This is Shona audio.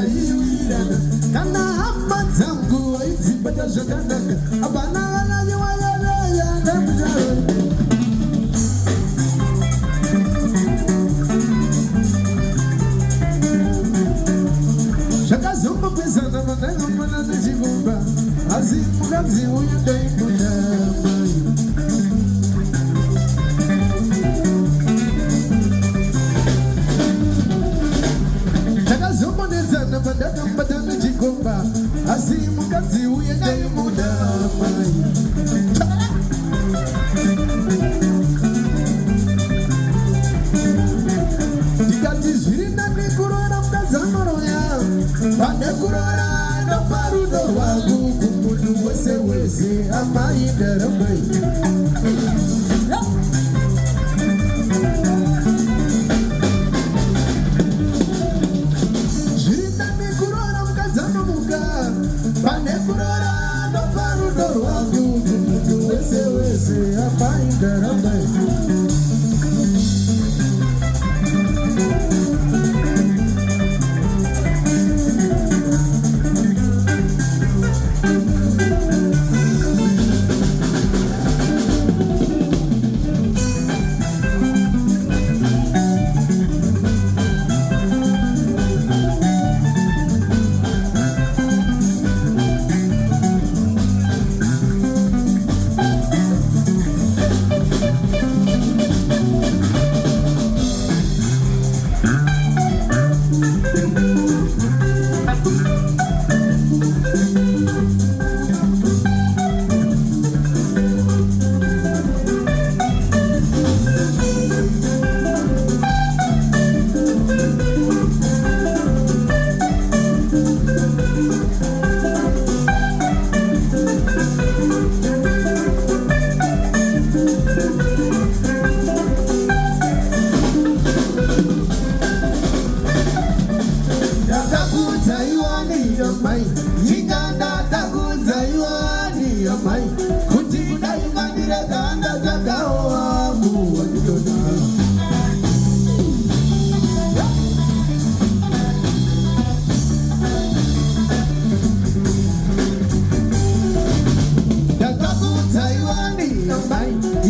taiwirana kana hama dzangu aidzibata zvakanaka apana vananye wayaleya ndamudaro zvakazombopezana vandakamana nechivumba asi mukadzi uyu ndaimudama takazombonetsana vandakambata nechikomba asi mukadzi uyu ndaimudama ndikati zviri nani kurora mukadzamoroya pane kurora noparudo rwangu kumunhu wese wese amai ndaramai zviri nani kurora mukadzanomuka pane kurora noparudo rwangu kumunhu wese wese amai ndaramai Bye.